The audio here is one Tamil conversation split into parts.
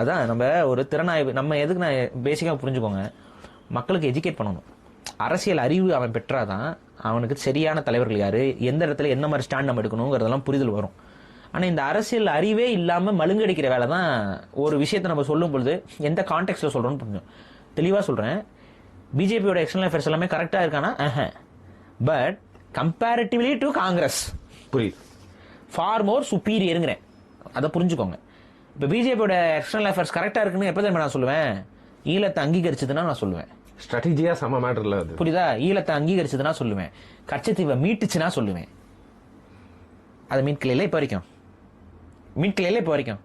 அதான் நம்ம ஒரு திறனாய்வு நம்ம எதுக்கு நான் பேசிக்கா புரிஞ்சுக்கோங்க, மக்களுக்கு எஜுகேட் பண்ணணும். அரசியல் அறிவு அவன் பெற்றாதான் அவனுக்கு சரியான தலைவர்கள் யாரு, எந்த இடத்துல என்ன மாதிரி ஸ்டாண்ட் நம்ம எடுக்கணுங்கிறதெல்லாம் புரிதல் வரும். ஆனா இந்த அரசியல் அறிவே இல்லாம மழுங்கடிக்கிற வேலை தான். ஒரு விஷயத்தை நம்ம சொல்லும் பொழுது எந்த கான்டெக்ட்ல சொல்றோம்னு புரியும். தெளிவா சொல்றேன், பிஜேபியோட எக்ஸ்டர்னல் அஃபேர்ஸ் எல்லாமே கரெக்டா இருக்கானா, பட் கம்பேரிட்டிவ்லி டு காங்கிரஸ் புரியுது, ஃபார் மோர் சுப்பீரியருங்கிறேன். அதை புரிஞ்சுக்கோங்க. இப்ப பிஜேபியோட எக்ஸ்டர்னல் அஃபேர்ஸ் கரெக்டா இருக்குன்னு எப்ப தெரியுமா நான் சொல்லுவேன், ஈழத்தை அங்கீகரிச்சதுன்னா நான் சொல்லுவேன். ஸ்ட்ராட்டஜியா சம மேட்டர்ல அது புரியுதா? ஈழத்தை அங்கீகரிச்சதுன்னா சொல்லுவேன், கச்சத்தீவை மீட்டுச்சுன்னா சொல்லுவேன். அதை மீட்கலையில இப்ப வரைக்கும், மீட்கலையில இப்ப வரைக்கும்.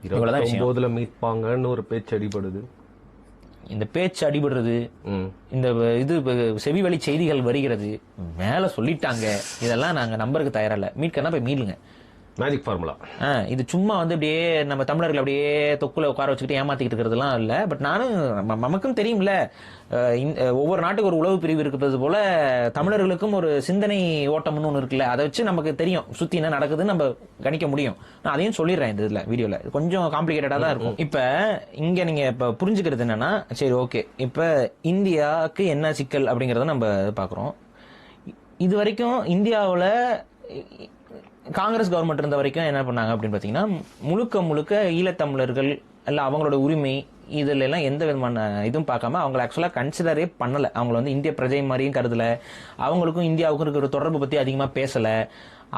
இவ்வளவுதான் விஷயம். 29ல மீட்பாங்கன்னு ஒரு பேச்சு அடிபடுது. இந்த பேச்சு அடிபடுறது, இந்த இது செவி வழி செய்திகள் வருகிறது, மேல சொல்லிட்டாங்க, இதெல்லாம் நாங்க நம்பருக்கு தயாரா இல்ல. மீட்கனா போய் மீளுங்க. மேஜிக் ஃபார்முலா இது சும்மா வந்து அப்படியே நம்ம தமிழர்கள் அப்படியே தொக்குல உட்கார வச்சுக்கிட்டு ஏமாத்திக்கிட்டு இருக்கிறதுலாம் இல்ல. பட் நானும் நமக்கும் தெரியும்ல, ஒவ்வொரு நாட்டுக்கு ஒரு உளவு பிரிவு இருக்கிறது போல தமிழர்களுக்கும் ஒரு சிந்தனை ஓட்டம்னு ஒண்ணு இருக்குல்ல, அதை வச்சு நமக்கு தெரியும் சுத்தி என்ன நடக்குதுன்னு நம்ம கணிக்க முடியும். நான் அதையும் சொல்லிடுறேன் இந்த இதுல வீடியோல. கொஞ்சம் காம்ப்ளிகேட்டடா தான் இருக்கும். இப்ப இங்க நீங்க இப்ப புரிஞ்சுக்கிறது என்னன்னா, சரி ஓகே, இப்ப இந்தியாவுக்கு என்ன சிக்கல் அப்படிங்கறத நம்ம பாக்குறோம். இது வரைக்கும் இந்தியாவுல காங்கிரஸ் கவர்மெண்ட் இருந்த வரைக்கும் என்ன பண்ணாங்க அப்படின்னு பாத்தீங்கன்னா, முழுக்க முழுக்க ஈழத்தமிழர்கள் இல்ல அவங்களோட உரிமை இதுல எல்லாம் எந்த விதமான இதுவும் பார்க்காம அவங்களை ஆக்சுவலா கன்சிடரே பண்ணல. அவங்களை வந்து இந்திய பிரஜை மாதிரியும் கருதல, அவங்களுக்கும் இந்தியாவுக்கும் இருக்கிற தொடர்பு பத்தி அதிகமா பேசல,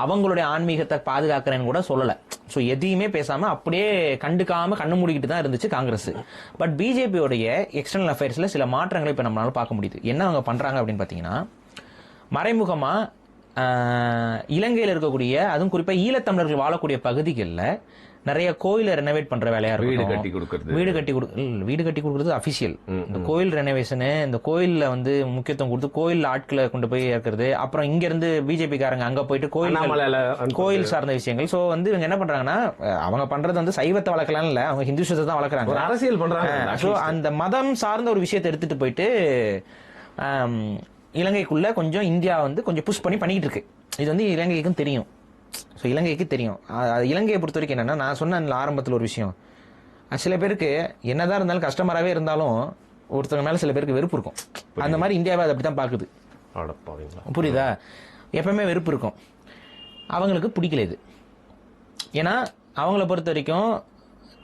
அவங்களுடைய ஆன்மீகத்தை பாதுகாக்கிறேன்னு கூட சொல்லல. சோ எதையுமே பேசாம அப்படியே கண்டுக்காம கண்ணு மூடிக்கிட்டு தான் இருந்துச்சு காங்கிரஸ். பட் பிஜேபியோடைய எக்ஸ்டர்னல் அஃபேர்ஸ்ல சில மாற்றங்களை இப்ப நம்மளால பார்க்க முடியுது. என்ன அவங்க பண்றாங்க அப்படின்னு பாத்தீங்கன்னா, மறைமுகமா இலங்கையில் இருக்கக்கூடிய, அதுவும் குறிப்பா ஈழத்தமிழர்கள் வாழக்கூடிய பகுதிகளில் நிறைய கோயிலை ரெனோவேட் பண்ற வேலையா இருக்கும். வீடு கட்டி கொடுக்கறது அபிஷியல். இந்த கோயில் ரெனோவேஷனு, இந்த கோயில்ல வந்து முக்கியத்துவம் கொடுத்து கோயில் ஆட்களை கொண்டு போய் இருக்கிறது, அப்புறம் இங்க இருந்து பிஜேபி காரங்க அங்க போயிட்டு கோயில் சார்ந்த விஷயங்கள். சோ வந்து இவங்க என்ன பண்றாங்கன்னா, அவங்க பண்றது வந்து சைவத்தை வளர்க்கலாம் இல்ல, அவங்க ஹிந்துசத்தை தான் வளர்க்குறாங்க, அரசியல் பண்றாங்க. சோ அந்த மதம் சார்ந்த ஒரு விஷயத்தை எடுத்துட்டு போயிட்டு இலங்கைக்குள்ள கொஞ்சம் இந்தியா வந்து கொஞ்சம் புஷ் பண்ணிக்கிட்டு இருக்கு. இது வந்து இலங்கைக்கும் தெரியும். ஸோ இலங்கைக்கு தெரியும். இலங்கையை பொறுத்த வரைக்கும் என்னன்னா, நான் சொன்ன ஆரம்பத்தில் ஒரு விஷயம், சில பேருக்கு என்னதான் இருந்தாலும் கஸ்டமராகவே இருந்தாலும் ஒருத்தவங்க மேல சில பேருக்கு வெறுப்பு இருக்கும். அந்த மாதிரி இந்தியாவை அது அப்படித்தான் பாக்குது. புரியுதா? எப்பவுமே வெறுப்பு இருக்கும். அவங்களுக்கு பிடிக்கல இது. ஏன்னா அவங்கள பொறுத்த வரைக்கும்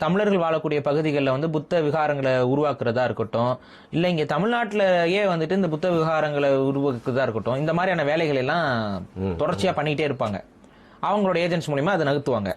தமிழர்கள் வாழக்கூடிய பகுதிகளில் வந்து புத்த விகாரங்களை உருவாக்குறதா இருக்கட்டும், இல்லை இங்கே தமிழ்நாட்டிலேயே வந்துட்டு இந்த புத்த விகாரங்களை உருவாக்குறதா இருக்கட்டும், இந்த மாதிரியான வேலைகள் எல்லாம் தொடர்ச்சியா பண்ணிக்கிட்டே இருப்பாங்க. அவங்களோட ஏஜென்ட்ஸ் மூலியமா அதை நகர்த்துவாங்க.